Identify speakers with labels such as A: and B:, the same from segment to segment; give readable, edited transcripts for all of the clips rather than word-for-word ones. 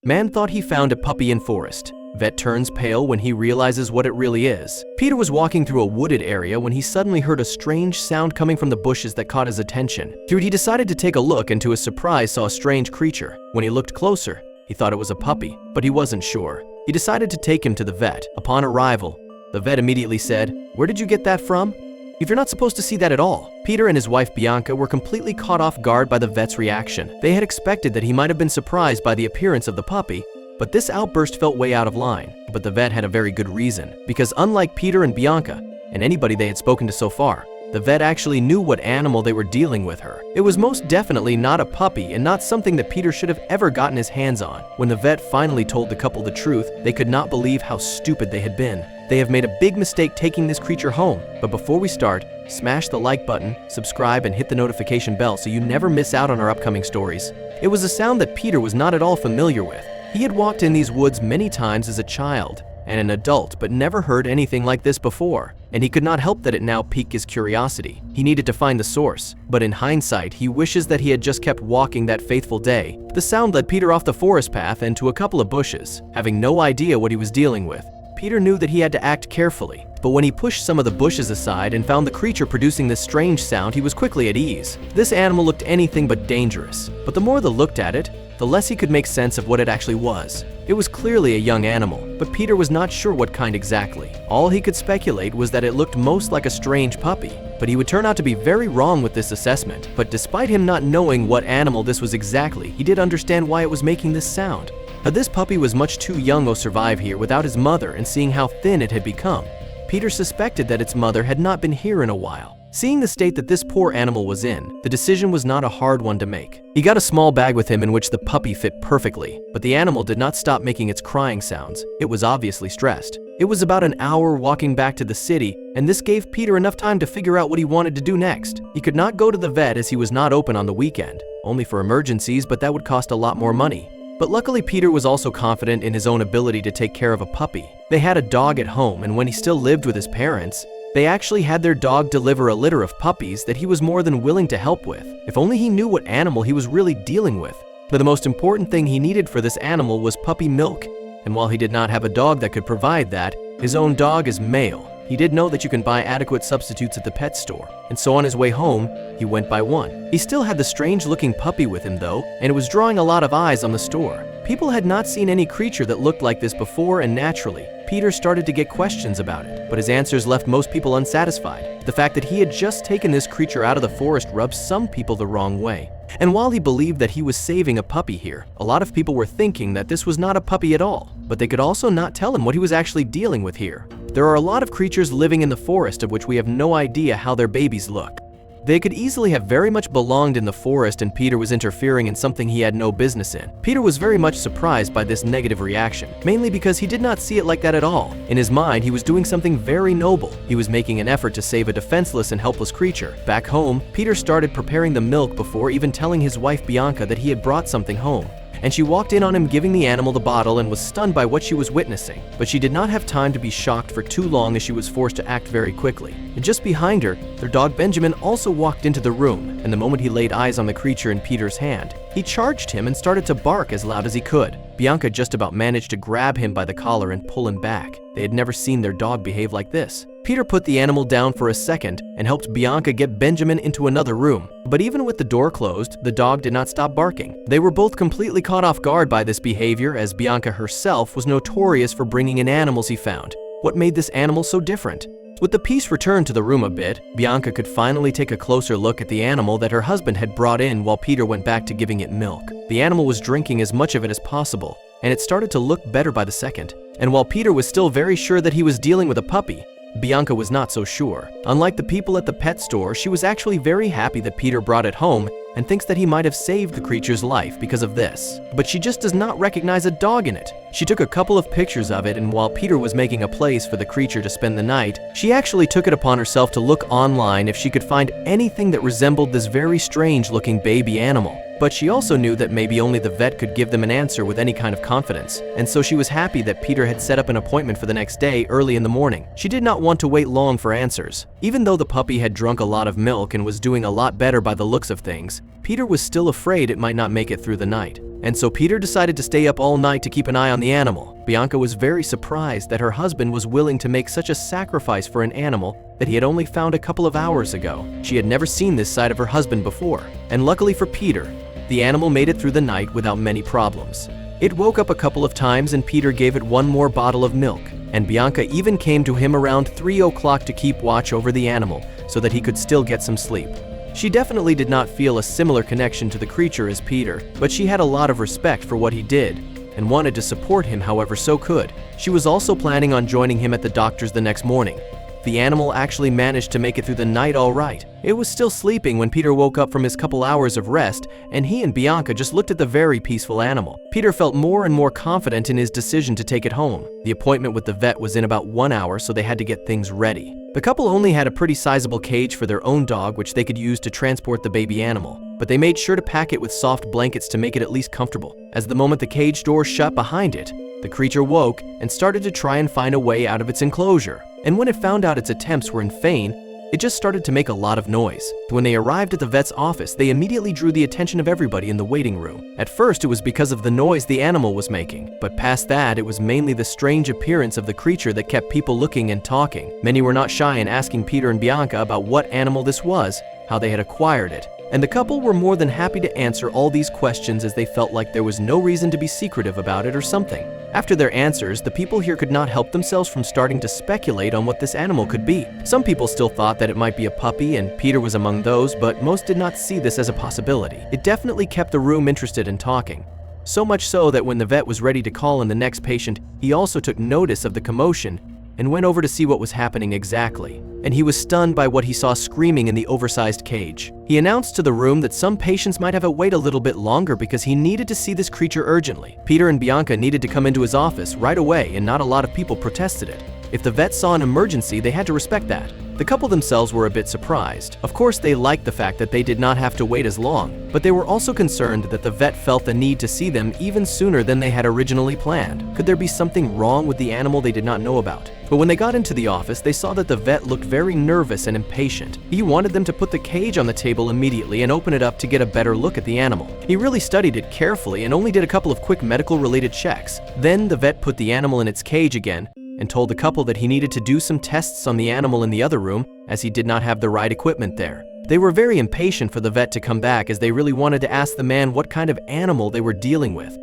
A: Man thought he found a puppy in forest. Vet turns pale when he realizes what it really is. Peter was walking through a wooded area when he suddenly heard a strange sound coming from the bushes that caught his attention. He decided to take a look and to his surprise saw a strange creature. When he looked closer, he thought it was a puppy, but he wasn't sure. He decided to take him to the vet. Upon arrival, the vet immediately said, "Where did you get that from? If you're not supposed to see that at all." Peter and his wife Bianca were completely caught off guard by the vet's reaction. They had expected that he might have been surprised by the appearance of the puppy, but this outburst felt way out of line. But the vet had a very good reason, because unlike Peter and Bianca, and anybody they had spoken to so far, the vet actually knew what animal they were dealing with her. It was most definitely not a puppy and not something that Peter should have ever gotten his hands on. When the vet finally told the couple the truth, they could not believe how stupid they had been. They have made a big mistake taking this creature home. But before we start, smash the like button, subscribe, and hit the notification bell so you never miss out on our upcoming stories. It was a sound that Peter was not at all familiar with. He had walked in these woods many times as a child and an adult, but never heard anything like this before, and he could not help that it now piqued his curiosity. He needed to find the source, but in hindsight, he wishes that he had just kept walking that faithful day. The sound led Peter off the forest path and to a couple of bushes. Having no idea what he was dealing with, Peter knew that he had to act carefully, but when he pushed some of the bushes aside and found the creature producing this strange sound, he was quickly at ease. This animal looked anything but dangerous, but the more they looked at it, the less he could make sense of what it actually was. It was clearly a young animal, but Peter was not sure what kind exactly. All he could speculate was that it looked most like a strange puppy, but he would turn out to be very wrong with this assessment. But despite him not knowing what animal this was exactly, he did understand why it was making this sound. This puppy was much too young to survive here without his mother, and seeing how thin it had become, Peter suspected that its mother had not been here in a while. Seeing the state that this poor animal was in, the decision was not a hard one to make. He got a small bag with him in which the puppy fit perfectly, but the animal did not stop making its crying sounds. It was obviously stressed. It was about an hour walking back to the city, and this gave Peter enough time to figure out what he wanted to do next. He could not go to the vet as he was not open on the weekend, only for emergencies, but that would cost a lot more money. But luckily, Peter was also confident in his own ability to take care of a puppy. They had a dog at home, and when he still lived with his parents, they actually had their dog deliver a litter of puppies that he was more than willing to help with. If only he knew what animal he was really dealing with. But the most important thing he needed for this animal was puppy milk. And while he did not have a dog that could provide that, his own dog is male. He did know that you can buy adequate substitutes at the pet store, and so on his way home, he went by one. He still had the strange-looking puppy with him though, and it was drawing a lot of eyes on the store. People had not seen any creature that looked like this before, and naturally, Peter started to get questions about it, but his answers left most people unsatisfied. The fact that he had just taken this creature out of the forest rubbed some people the wrong way. And while he believed that he was saving a puppy here, a lot of people were thinking that this was not a puppy at all, but they could also not tell him what he was actually dealing with here. There are a lot of creatures living in the forest of which we have no idea how their babies look. They could easily have very much belonged in the forest, and Peter was interfering in something he had no business in. Peter was very much surprised by this negative reaction, mainly because he did not see it like that at all. In his mind, he was doing something very noble. He was making an effort to save a defenseless and helpless creature. Back home, Peter started preparing the milk before even telling his wife Bianca that he had brought something home. And she walked in on him giving the animal the bottle and was stunned by what she was witnessing. But she did not have time to be shocked for too long as she was forced to act very quickly. And just behind her, their dog Benjamin also walked into the room, and the moment he laid eyes on the creature in Peter's hand, he charged him and started to bark as loud as he could. Bianca just about managed to grab him by the collar and pull him back. They had never seen their dog behave like this. Peter put the animal down for a second and helped Bianca get Benjamin into another room. But even with the door closed, the dog did not stop barking. They were both completely caught off guard by this behavior, as Bianca herself was notorious for bringing in animals he found. What made this animal so different? With the peace returned to the room a bit, Bianca could finally take a closer look at the animal that her husband had brought in while Peter went back to giving it milk. The animal was drinking as much of it as possible, and it started to look better by the second. And while Peter was still very sure that he was dealing with a puppy, Bianca was not so sure. Unlike the people at the pet store, she was actually very happy that Peter brought it home and thinks that he might have saved the creature's life because of this. But she just does not recognize a dog in it. She took a couple of pictures of it, and while Peter was making a place for the creature to spend the night, she actually took it upon herself to look online if she could find anything that resembled this very strange-looking baby animal. But she also knew that maybe only the vet could give them an answer with any kind of confidence, and so she was happy that Peter had set up an appointment for the next day early in the morning. She did not want to wait long for answers. Even though the puppy had drunk a lot of milk and was doing a lot better by the looks of things, Peter was still afraid it might not make it through the night. and so Peter decided to stay up all night to keep an eye on the animal. Bianca was very surprised that her husband was willing to make such a sacrifice for an animal that he had only found a couple of hours ago. She had never seen this side of her husband before, and luckily for Peter, the animal made it through the night without many problems. It woke up a couple of times and Peter gave it one more bottle of milk, and Bianca even came to him around 3 o'clock to keep watch over the animal so that he could still get some sleep. She definitely did not feel a similar connection to the creature as Peter, but she had a lot of respect for what he did and wanted to support him however so could. She was also planning on joining him at the doctor's the next morning. The animal actually managed to make it through the night all right. It was still sleeping when Peter woke up from his couple hours of rest, and he and Bianca just looked at the very peaceful animal. Peter felt more and more confident in his decision to take it home. The appointment with the vet was in about 1 hour, so they had to get things ready. The couple only had a pretty sizable cage for their own dog, which they could use to transport the baby animal, but they made sure to pack it with soft blankets to make it at least comfortable. As the moment the cage door shut behind it, the creature woke and started to try and find a way out of its enclosure. And when it found out its attempts were in vain, it just started to make a lot of noise. When they arrived at the vet's office, they immediately drew the attention of everybody in the waiting room. At first, it was because of the noise the animal was making, but past that, it was mainly the strange appearance of the creature that kept people looking and talking. Many were not shy in asking Peter and Bianca about what animal this was, how they had acquired it, and the couple were more than happy to answer all these questions as they felt like there was no reason to be secretive about it or something. After their answers, the people here could not help themselves from starting to speculate on what this animal could be. Some people still thought that it might be a puppy, and Peter was among those, but most did not see this as a possibility. It definitely kept the room interested in talking. So much so that when the vet was ready to call in the next patient, he also took notice of the commotion and went over to see what was happening exactly. And he was stunned by what he saw screaming in the oversized cage. He announced to the room that some patients might have to wait a little bit longer because he needed to see this creature urgently. Peter and Bianca needed to come into his office right away, and not a lot of people protested it. If the vet saw an emergency, they had to respect that. The couple themselves were a bit surprised. Of course, they liked the fact that they did not have to wait as long, but they were also concerned that the vet felt the need to see them even sooner than they had originally planned. Could there be something wrong with the animal they did not know about? But when they got into the office, they saw that the vet looked very nervous and impatient. He wanted them to put the cage on the table immediately and open it up to get a better look at the animal. He really studied it carefully and only did a couple of quick medical-related checks. Then the vet put the animal in its cage again and told the couple that he needed to do some tests on the animal in the other room as he did not have the right equipment there. They were very impatient for the vet to come back as they really wanted to ask the man what kind of animal they were dealing with.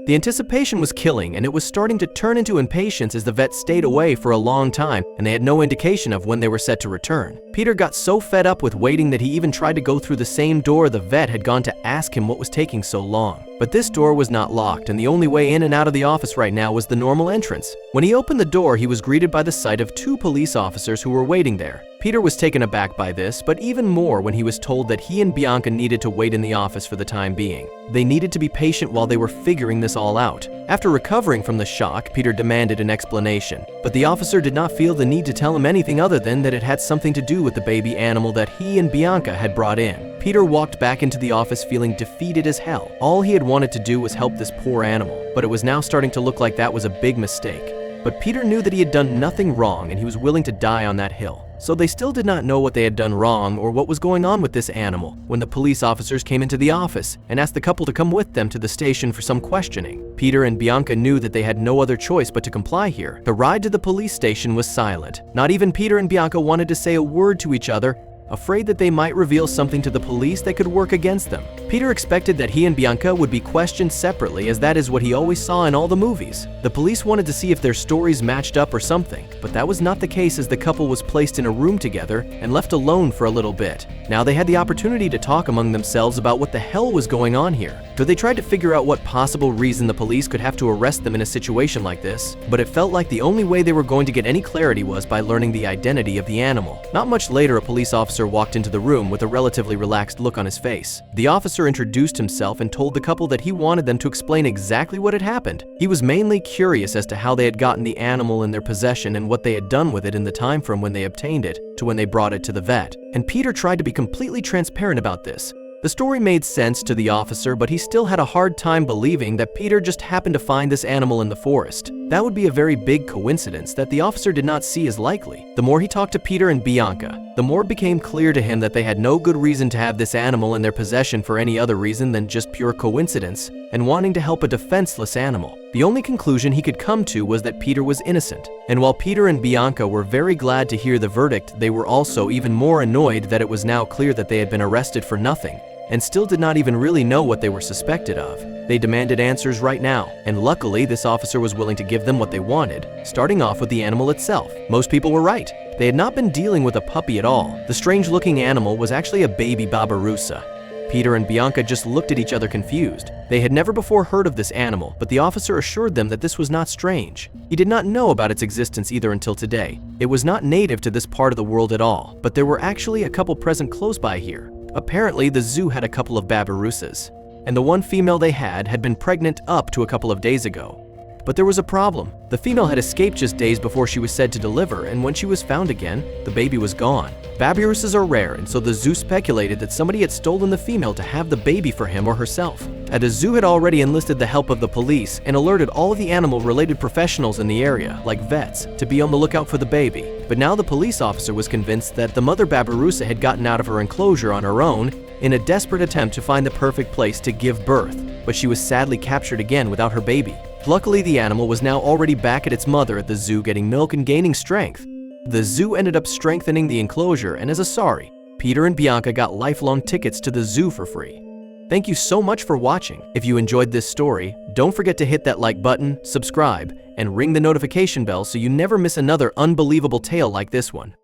A: The anticipation was killing, and it was starting to turn into impatience as the vet stayed away for a long time and they had no indication of when they were set to return. Peter got so fed up with waiting that he even tried to go through the same door the vet had gone to ask him what was taking so long. But this door was not locked, and the only way in and out of the office right now was the normal entrance. When he opened the door, he was greeted by the sight of 2 police officers who were waiting there. Peter was taken aback by this, but even more when he was told that he and Bianca needed to wait in the office for the time being. They needed to be patient while they were figuring this all out. After recovering from the shock, Peter demanded an explanation, but the officer did not feel the need to tell him anything other than that it had something to do with the baby animal that he and Bianca had brought in. Peter walked back into the office feeling defeated as hell. All he had wanted to do was help this poor animal, but it was now starting to look like that was a big mistake. But Peter knew that he had done nothing wrong and he was willing to die on that hill. So they still did not know what they had done wrong or what was going on with this animal when the police officers came into the office and asked the couple to come with them to the station for some questioning. Peter and Bianca knew that they had no other choice but to comply here. The ride to the police station was silent. Not even Peter and Bianca wanted to say a word to each other, afraid that they might reveal something to the police that could work against them. Peter expected that he and Bianca would be questioned separately, as that is what he always saw in all the movies. The police wanted to see if their stories matched up or something, but that was not the case as the couple was placed in a room together and left alone for a little bit. Now they had the opportunity to talk among themselves about what the hell was going on here. So they tried to figure out what possible reason the police could have to arrest them in a situation like this, but it felt like the only way they were going to get any clarity was by learning the identity of the animal. Not much later, a police officer walked into the room with a relatively relaxed look on his face. The officer introduced himself and told the couple that he wanted them to explain exactly what had happened. He was mainly curious as to how they had gotten the animal in their possession and what they had done with it in the time from when they obtained it to when they brought it to the vet. And Peter tried to be completely transparent about this, The story made sense to the officer, but he still had a hard time believing that Peter just happened to find this animal in the forest. That would be a very big coincidence that the officer did not see as likely. The more he talked to Peter and Bianca, the more it became clear to him that they had no good reason to have this animal in their possession for any other reason than just pure coincidence and wanting to help a defenseless animal. The only conclusion he could come to was that Peter was innocent. And while Peter and Bianca were very glad to hear the verdict, they were also even more annoyed that it was now clear that they had been arrested for nothing and still did not even really know what they were suspected of. They demanded answers right now, and luckily this officer was willing to give them what they wanted, starting off with the animal itself. Most people were right. They had not been dealing with a puppy at all. The strange-looking animal was actually a baby Barbaroussa. Peter and Bianca just looked at each other confused. They had never before heard of this animal, but the officer assured them that this was not strange. He did not know about its existence either until today. It was not native to this part of the world at all, but there were actually a couple present close by here. Apparently, the zoo had a couple of Barbaroussas, and the one female they had been pregnant up to a couple of days ago. But there was a problem. The female had escaped just days before she was said to deliver, and when she was found again, the baby was gone. Barbaroussas are rare, and so the zoo speculated that somebody had stolen the female to have the baby for him or herself. And the zoo had already enlisted the help of the police and alerted all of the animal-related professionals in the area, like vets, to be on the lookout for the baby. But now the police officer was convinced that the mother Barbaroussa had gotten out of her enclosure on her own in a desperate attempt to find the perfect place to give birth, but she was sadly captured again without her baby. Luckily, the animal was now already back at its mother at the zoo getting milk and gaining strength. The zoo ended up strengthening the enclosure, and as a sorry, Peter and Bianca got lifelong tickets to the zoo for free. Thank you so much for watching. If you enjoyed this story, don't forget to hit that like button, subscribe, and ring the notification bell so you never miss another unbelievable tale like this one.